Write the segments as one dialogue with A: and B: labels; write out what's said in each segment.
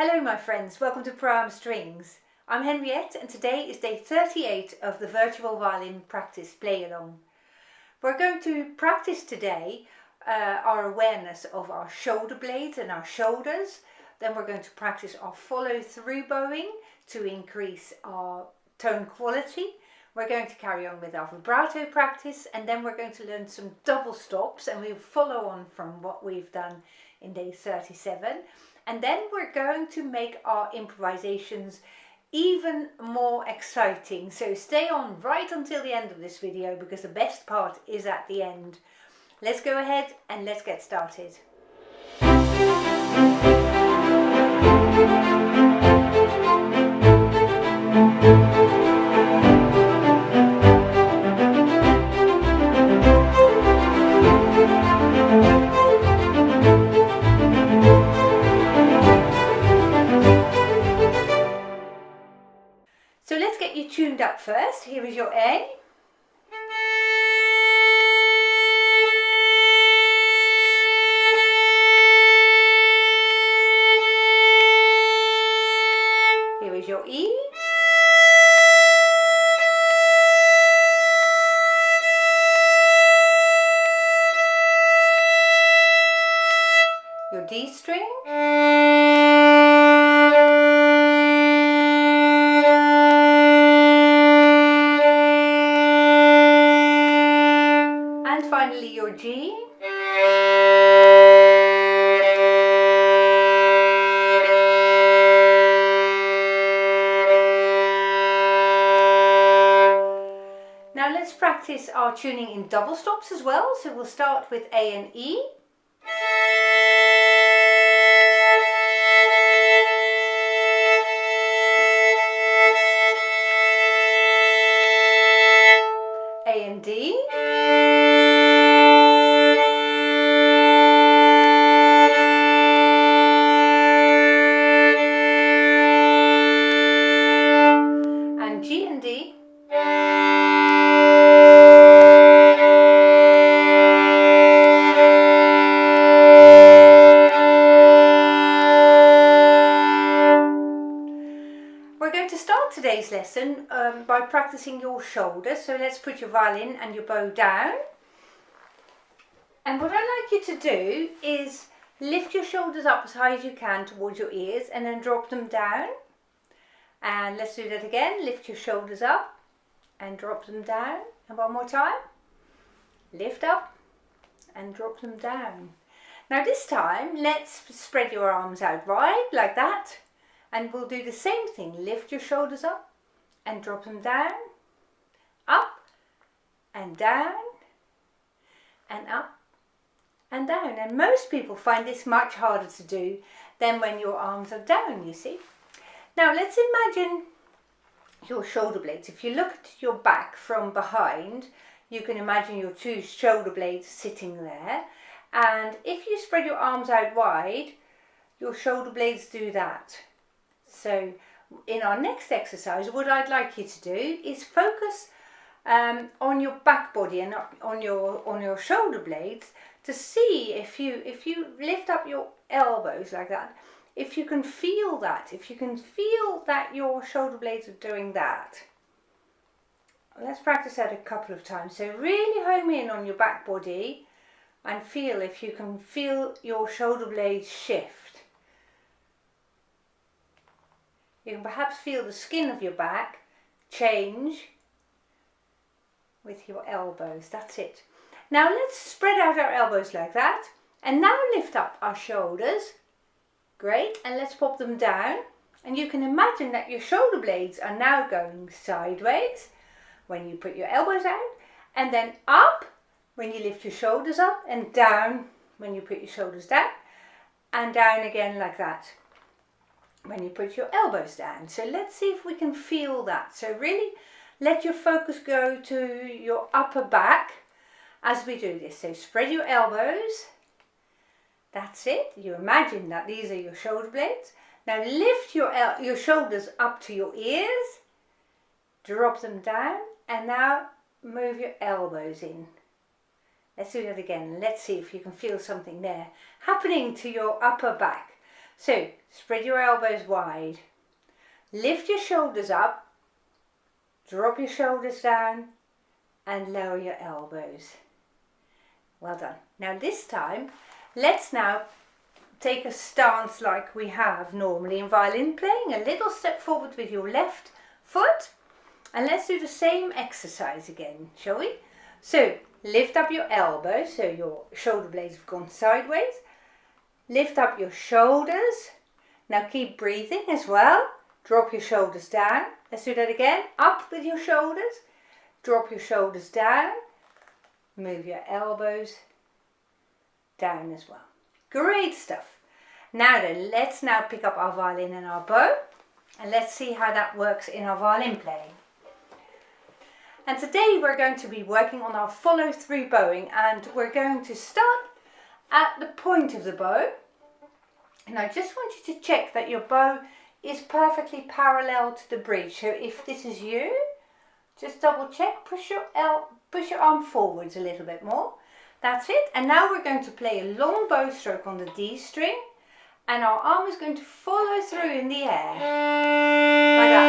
A: Hello my friends, welcome to Pro Am Strings. I'm Henriette and today is day 38 of the Virtual Violin Practice Playalong. We're going to practice today our awareness of our shoulder blades and our shoulders. Then we're going to practice our follow through bowing to increase our tone quality. We're going to carry on with our vibrato practice, and then we're going to learn some double stops, and we'll follow on from what we've done in day 37. And then we're going to make our improvisations even more exciting. So stay on right until the end of this video because the best part is at the end. Let's go ahead and let's get started. So let's get you tuned up first. Here is your A. Here is your E. Your D string. Finally your G. Now let's practice our tuning in double stops as well. So we'll start with A and E. A and D. G and D. We're going to start today's lesson by practicing your shoulders. So let's put your violin and your bow down. And what I'd like you to do is lift your shoulders up as high as you can towards your ears and then drop them down. And let's do that again. Lift your shoulders up and drop them down. And one more time. Lift up and drop them down. Now this time, let's spread your arms out wide like that. And we'll do the same thing. Lift your shoulders up and drop them down. Up and down and up and down. And most people find this much harder to do than when your arms are down, you see. Now let's imagine your shoulder blades. If you look at your back from behind, you can imagine your two shoulder blades sitting there. And if you spread your arms out wide, your shoulder blades do that. So in our next exercise, what I'd like you to do is focus on your back body and on your shoulder blades to see if you lift up your elbows like that. If you can feel that, your shoulder blades are doing that. Let's practice that a couple of times. So really home in on your back body and feel if you can feel your shoulder blades shift. You can perhaps feel the skin of your back change with your elbows. That's it. Now let's spread out our elbows like that. And now lift up our shoulders. Great, and let's pop them down, and you can imagine that your shoulder blades are now going sideways when you put your elbows out, and then up when you lift your shoulders up, and down when you put your shoulders down, and down again like that when you put your elbows down. So let's see if we can feel that. So really let your focus go to your upper back as we do this. So spread your elbows. That's it. You imagine that these are your shoulder blades. Now lift your shoulders up to your ears, drop them down, and now move your elbows in. Let's do that again. Let's see if you can feel something there happening to your upper back. So spread your elbows wide, lift your shoulders up, drop your shoulders down and lower your elbows. Well done. Now this time, let's now take a stance like we have normally in violin playing, a little step forward with your left foot, and let's do the same exercise again, shall we? So lift up your elbows, so your shoulder blades have gone sideways. Lift up your shoulders. Now keep breathing as well. Drop your shoulders down. Let's do that again. Up with your shoulders. Drop your shoulders down. Move your elbows down as well. Great stuff. Now then, let's now pick up our violin and our bow, and let's see how that works in our violin playing. And today we're going to be working on our follow through bowing, and we're going to start at the point of the bow. And I just want you to check that your bow is perfectly parallel to the bridge. So if this is you, just double check, push your arm forwards a little bit more. That's it. And now we're going to play a long bow stroke on the D string, and our arm is going to follow through in the air, like that.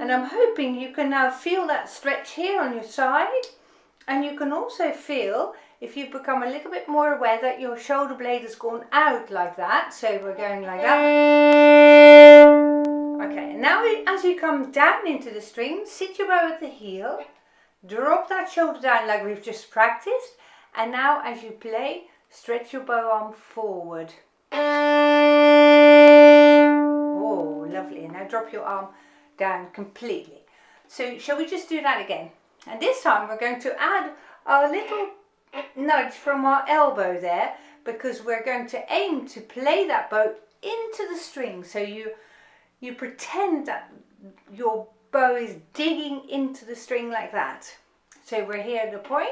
A: And I'm hoping you can now feel that stretch here on your side, and you can also feel, if you've become a little bit more aware, that your shoulder blade has gone out like that. So we're going like that. Okay, and now as you come down into the string, sit your bow at the heel, drop that shoulder down like we've just practiced, and now as you play, stretch your bow arm forward. Oh, lovely. And now drop your arm down completely. So shall we just do that again? And this time we're going to add a little nudge from our elbow there, because we're going to aim to play that bow into the string. So you pretend that your bow is digging into the string like that. So we're here at the point,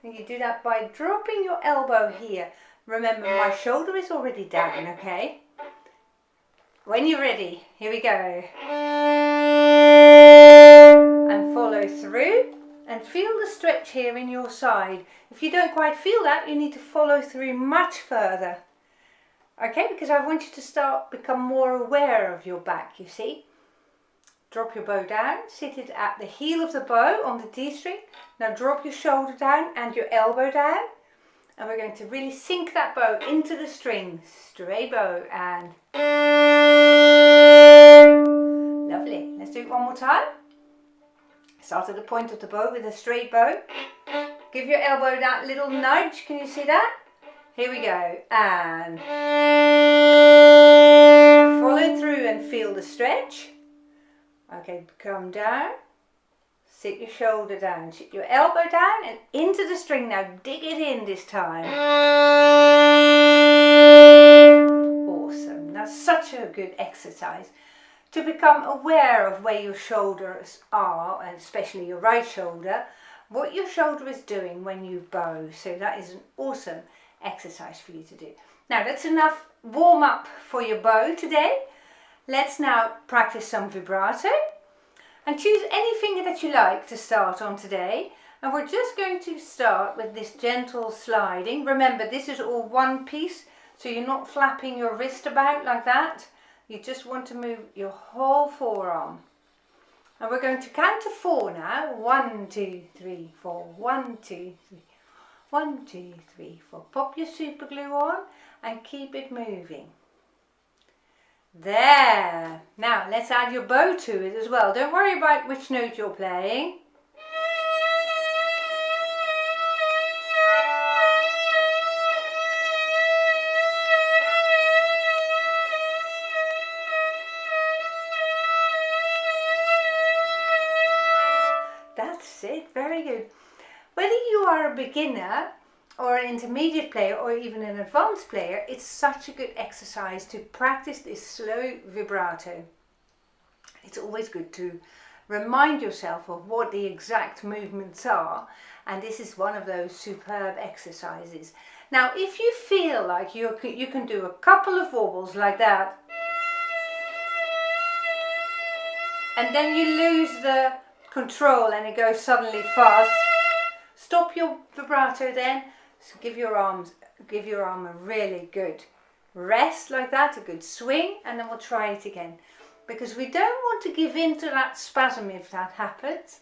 A: and you do that by dropping your elbow here. Remember, my shoulder is already down, okay? When you're ready, here we go. And follow through, and feel the stretch here in your side. If you don't quite feel that, you need to follow through much further. Okay, because I want you to become more aware of your back, you see. Drop your bow down, sit it at the heel of the bow on the D string. Now drop your shoulder down and your elbow down. And we're going to really sink that bow into the string. Straight bow and... Lovely. Let's do it one more time. Start at the point of the bow with a straight bow. Give your elbow that little nudge. Can you see that? Here we go. And... follow through and feel the stretch. Okay, come down, sit your shoulder down, sit your elbow down and into the string. Now dig it in this time. Awesome. That's such a good exercise to become aware of where your shoulders are, and especially your right shoulder, what your shoulder is doing when you bow. So that is an awesome exercise for you to do. Now that's enough warm up for your bow today. Let's now practice some vibrato, and choose any finger that you like to start on today. And we're just going to start with this gentle sliding. Remember, this is all one piece, so you're not flapping your wrist about like that. You just want to move your whole forearm. And we're going to count to 4 now. 1, 2, 3, 4. 1, 2, 3. 1, 2, 3, 4. Pop your super glue on and keep it moving. There. Now let's add your bow to it as well. Don't worry about which note you're playing. That's it. Very good. Whether you are a beginner or an intermediate player or even an advanced player, it's such a good exercise to practice this slow vibrato. It's always good to remind yourself of what the exact movements are, and this is one of those superb exercises. Now if you feel like you can do a couple of wobbles like that, and then you lose the control and it goes suddenly fast, stop your vibrato then. So give your arm a really good rest like that, a good swing, and then we'll try it again. Because we don't want to give in to that spasm if that happens.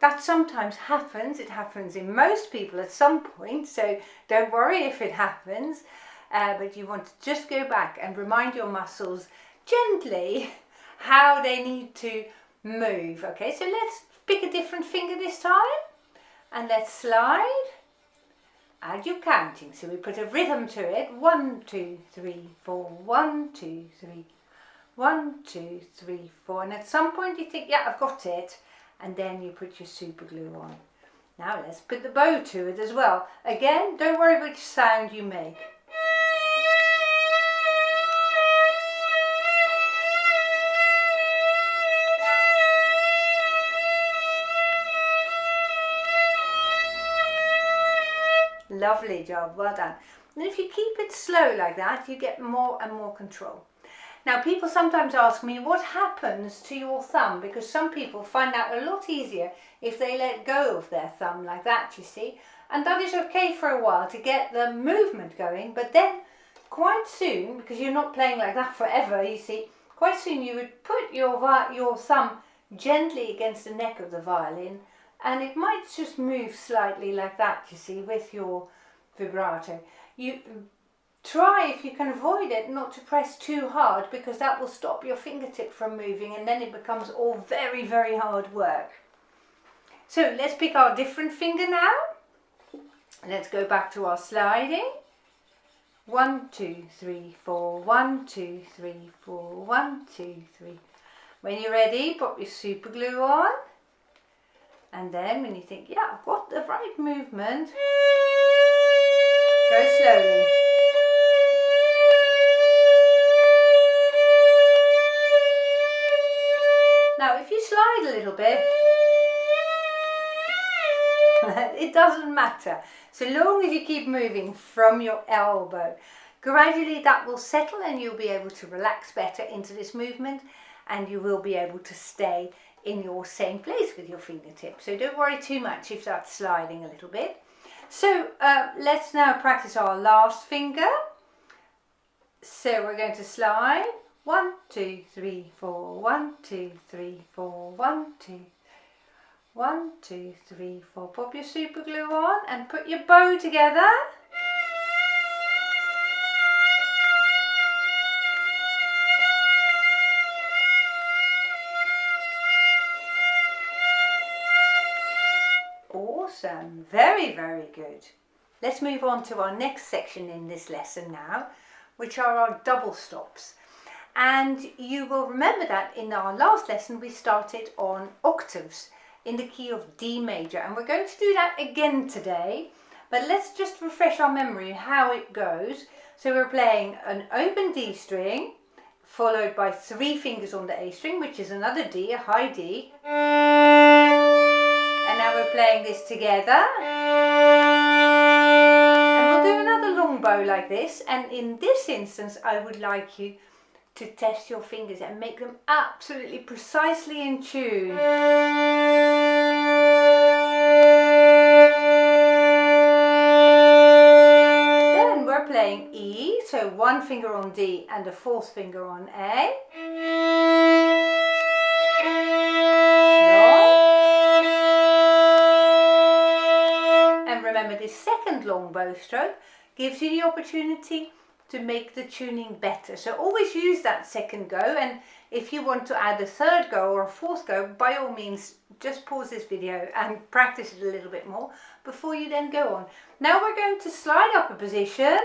A: That sometimes happens. It happens in most people at some point, so don't worry if it happens. But you want to just go back and remind your muscles gently how they need to move. Okay, so let's pick a different finger this time and let's slide. Add your counting, so we put a rhythm to it. 1, 2, 3, 4, 1, 2, 3, 1, 2, 3, 4, and at some point you think, yeah, I've got it, and then you put your super glue on. Now let's put the bow to it as well. Again, don't worry which sound you make. Lovely job, well done. And if you keep it slow like that, you get more and more control. Now, people sometimes ask me, what happens to your thumb? Because some people find that a lot easier if they let go of their thumb like that, you see. And that is okay for a while to get the movement going, but then quite soon, because you're not playing like that forever, you see, quite soon you would put your thumb gently against the neck of the violin, and it might just move slightly like that, you see, with your vibrato. You try, if you can avoid it, not to press too hard, because that will stop your fingertip from moving, and then it becomes all very, very hard work. So let's pick our different finger now. Let's go back to our sliding. 1, 2, 3, 4, 1, 2, 3, 4, 1, 2, 3. When you're ready, pop your super glue on. And then when you think, yeah, I've got the right movement, go slowly. Now, if you slide a little bit, it doesn't matter. So long as you keep moving from your elbow, gradually that will settle and you'll be able to relax better into this movement, and you will be able to stay in your same place with your fingertips. So don't worry too much if that's sliding a little bit. So let's now practice our last finger. So we're going to slide. 1, 2, 3, 4, 1, 2, 3, 4, 1, 2, 1, 2, 3, 4. Pop your super glue on and put your bow together. Awesome, very, very good. Let's move on to our next section in this lesson now, which are our double stops. And you will remember that in our last lesson we started on octaves in the key of D major, and we're going to do that again today, but let's just refresh our memory how it goes. So we're playing an open D string followed by 3 fingers on the A string, which is another D, a high D, and now we're playing this together, and we'll do another long bow like this. And in this instance I would like you to test your fingers and make them absolutely precisely in tune. Then we're playing E, so 1 finger on D and a 4th finger on A. Long. And remember, this second long bow stroke gives you the opportunity to make the tuning better. So always use that second go, and if you want to add a 3rd go or a 4th go, by all means just pause this video and practice it a little bit more before you then go on. Now we're going to slide up a position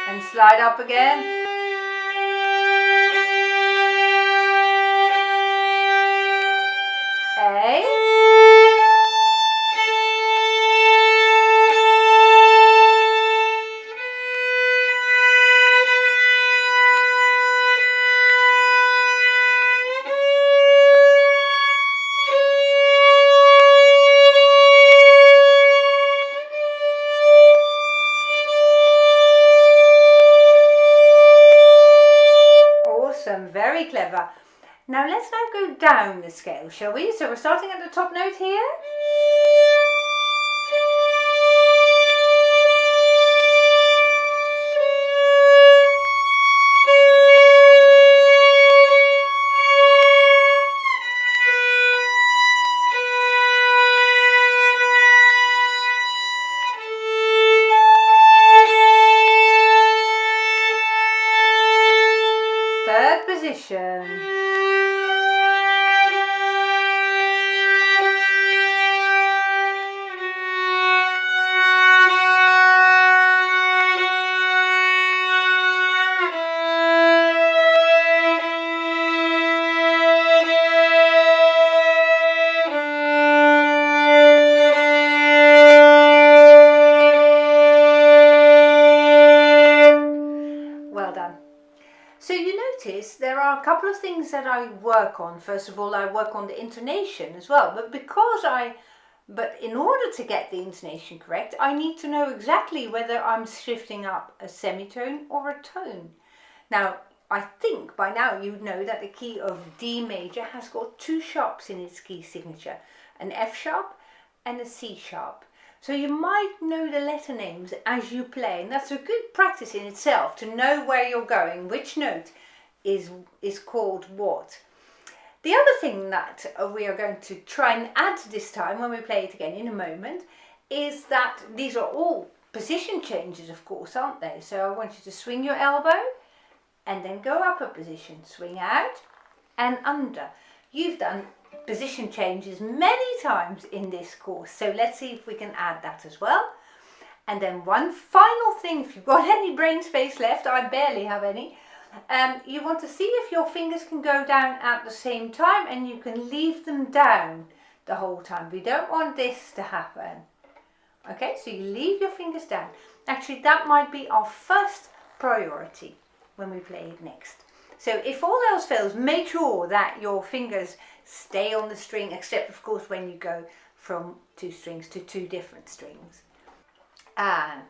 A: and slide up again. A. Very clever. Now let's now go down the scale, shall we? So we're starting at the top note here. are a couple of things that I work on. First of all, I work on the intonation as well, but in order to get the intonation correct, I need to know exactly whether I'm shifting up a semitone or a tone. Now, I think by now you know that the key of D major has got two sharps in its key signature, an F sharp and a C sharp. So you might know the letter names as you play, and that's a good practice in itself to know where you're going, which note is called what. The other thing that we are going to try and add this time when we play it again in a moment is that these are all position changes, of course, aren't they? So I want you to swing your elbow and then go up a position, swing out and under. You've done position changes many times in this course, so let's see if we can add that as well. And then one final thing, if you've got any brain space left, I barely have any, you want to see if your fingers can go down at the same time, and you can leave them down the whole time. We don't want this to happen. Okay, so you leave your fingers down. Actually, that might be our first priority when we play it next. So if all else fails, make sure that your fingers stay on the string, except of course when you go from two strings to two different strings. And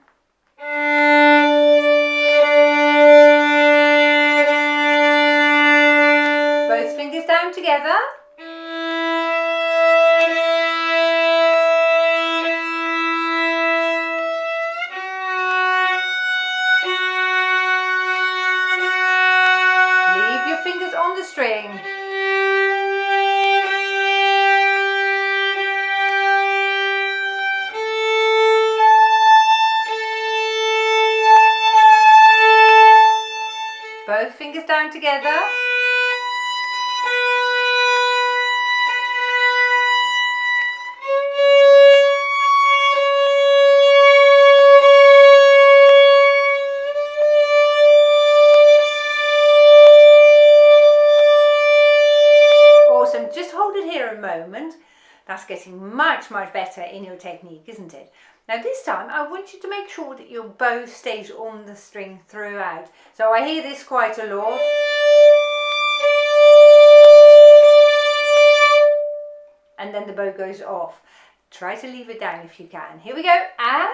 A: both fingers down together. Leave your fingers on the string. Both fingers down together. Awesome, just hold it here a moment. That's getting much better in your technique, isn't it? Now this time I want you to make sure that your bow stays on the string throughout. So I hear this quite a lot. And then the bow goes off. Try to leave it down if you can. Here we go, and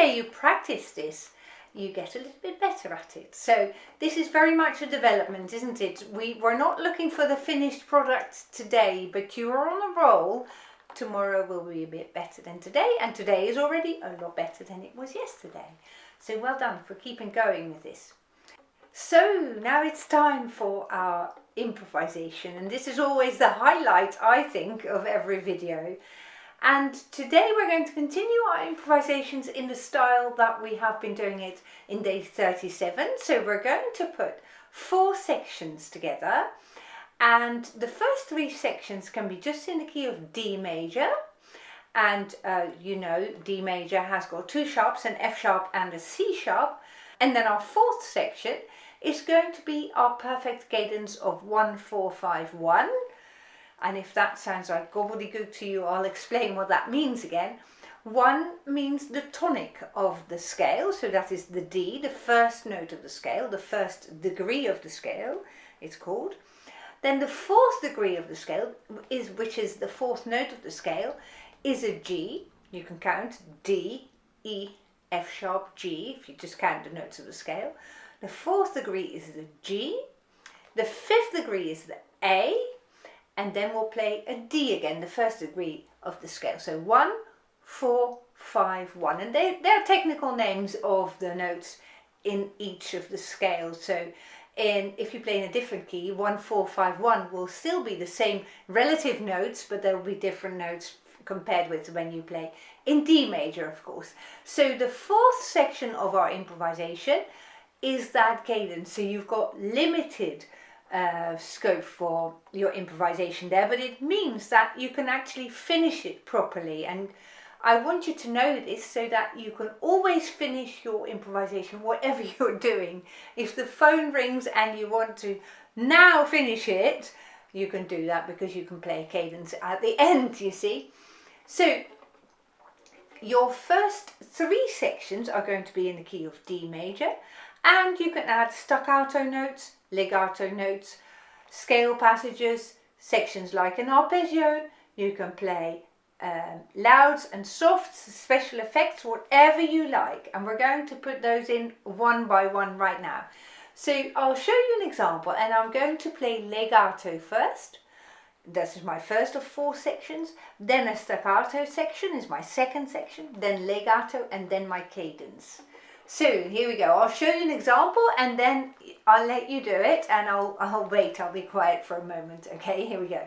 A: you practice this, you get a little bit better at it. So this is very much a development, isn't it? We're not looking for the finished product today, but you are on a roll. Tomorrow will be a bit better than today, and today is already a lot better than it was yesterday. So well done for keeping going with this. So now it's time for our improvisation, and this is always the highlight, I think, of every video. And today we're going to continue our improvisations in the style that we have been doing it in day 37. So we're going to put 4 sections together, and the first 3 sections can be just in the key of D major. And you know, D major has got 2 sharps, an F sharp and a C sharp. And then our 4th section is going to be our perfect cadence of 1-4-5-1. And if that sounds like gobbledygook to you, I'll explain what that means again. 1 means the tonic of the scale, so that is the D, the first note of the scale, the first degree of the scale, it's called. Then the 4th degree of the scale, which is the 4th note of the scale, is a G. You can count D, E, F sharp, G, if you just count the notes of the scale. The 4th degree is the G. The 5th degree is the A. And then we'll play a D again, the first degree of the scale. So 1-4-5-1. 5, 1, and they're technical names of the notes in each of the scales. So if you play in a different key, 1, 4, 5, 1 will still be the same relative notes, but there will be different notes compared with when you play in D major, of course. So the fourth section of our improvisation is that cadence. So you've got limited scope for your improvisation there, but it means that you can actually finish it properly. And I want you to know this so that you can always finish your improvisation, whatever you're doing. If the phone rings and you want to now finish it, you can do that because you can play a cadence at the end, you see. So your first 3 sections are going to be in the key of D major, and you can add staccato notes, legato notes, scale passages, sections like an arpeggio. You can play louds and softs, special effects, whatever you like, and we're going to put those in one by one right now. So I'll show you an example, and I'm going to play legato first. This is my first of 4 sections, then a staccato section is my second section, then legato, and then my cadence. So here we go. I'll show you an example and then I'll let you do it, and I'll wait, I'll be quiet for a moment. Okay, here we go.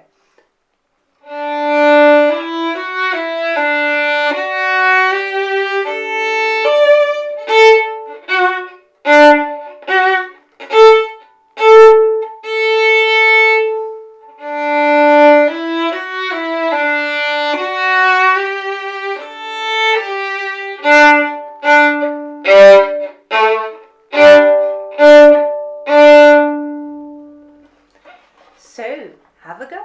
A: So, have a go.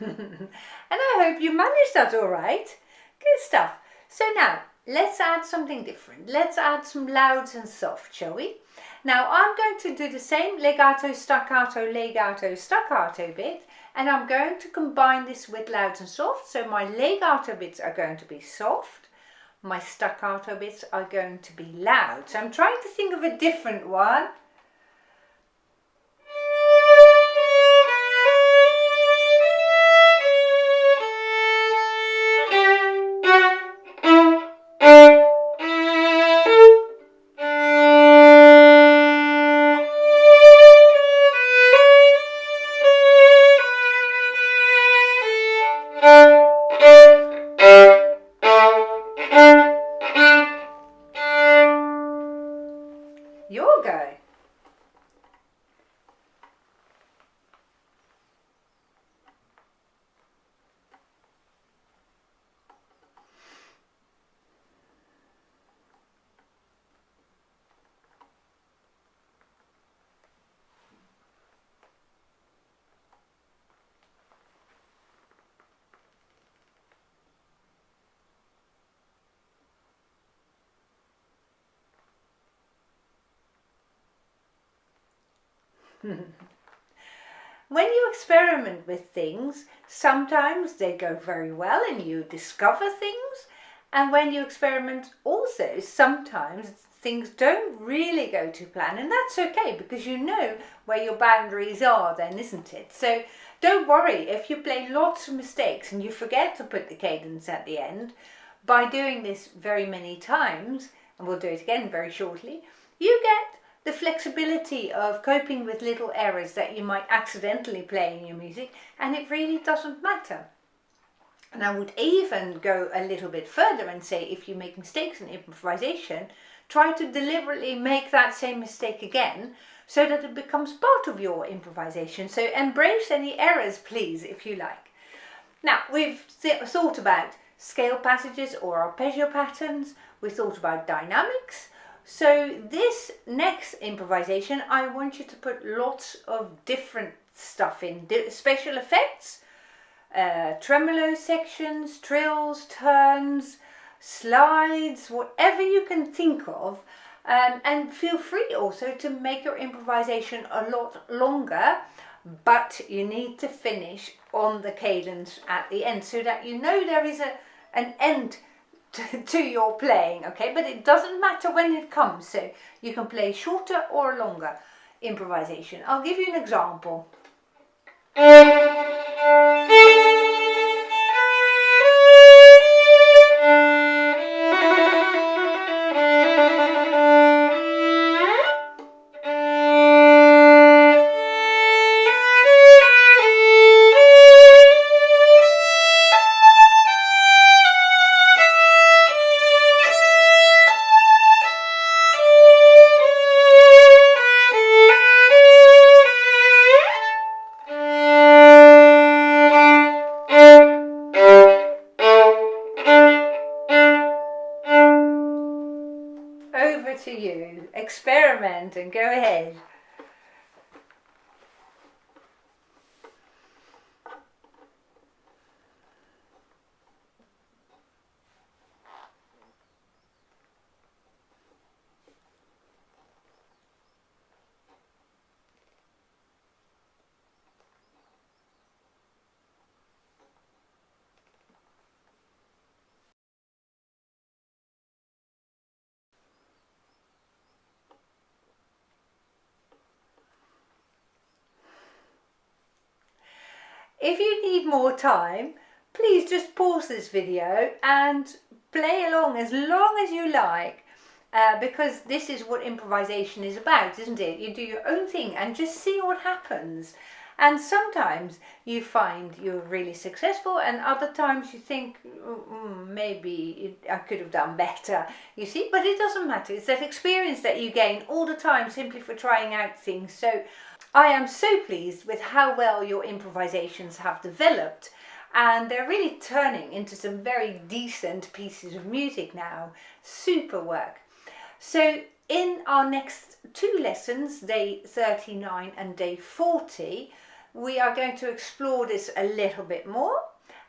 A: And I hope you managed that all right. Good stuff. So now, let's add something different. Let's add some louds and soft, shall we? Now, I'm going to do the same legato, staccato bit, and I'm going to combine this with louds and soft. So my legato bits are going to be soft. My staccato bits are going to be loud. So I'm trying to think of a different one. Your go. When you experiment with things, sometimes they go very well and you discover things, and when you experiment also, sometimes things don't really go to plan, and that's okay because you know where your boundaries are then, isn't it? So don't worry if you play lots of mistakes and you forget to put the cadence at the end. By doing this very many times, and we'll do it again very shortly, you get the flexibility of coping with little errors that you might accidentally play in your music, and it really doesn't matter. And I would even go a little bit further and say, if you make mistakes in improvisation, try to deliberately make that same mistake again so that it becomes part of your improvisation. So embrace any errors, please, if you like. Now, we've thought about scale passages or arpeggio patterns. We thought about dynamics. So this next improvisation, I want you to put lots of different stuff in, special effects, tremolo sections, trills, turns, slides, whatever you can think of. And feel free also to make your improvisation a lot longer, but you need to finish on the cadence at the end so that you know there is an end to your playing, okay? But it doesn't matter when it comes, so you can play shorter or longer improvisation. I'll give you an example. Over to you. Experiment and go ahead. If you need more time, please just pause this video and play along as long as you like, because this is what improvisation is about, isn't it? You do your own thing and just see what happens. And sometimes you find you're really successful, and other times you think, maybe I could have done better, you see, but it doesn't matter. It's that experience that you gain all the time simply for trying out things. So I am so pleased with how well your improvisations have developed, and they're really turning into some very decent pieces of music now. Super work. So in our next two lessons, day 39 and day 40, we are going to explore this a little bit more,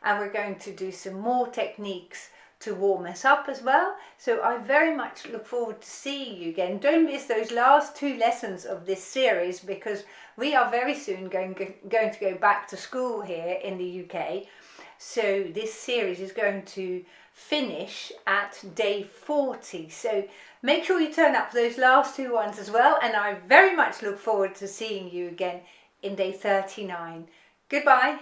A: and we're going to do some more techniques to warm us up as well. So I very much look forward to seeing you again. Don't miss those last two lessons of this series, because we are very soon going to go back to school here in the UK. So this series is going to finish at day 40. So make sure you turn up for those last two ones as well. And I very much look forward to seeing you again in day 39. Goodbye.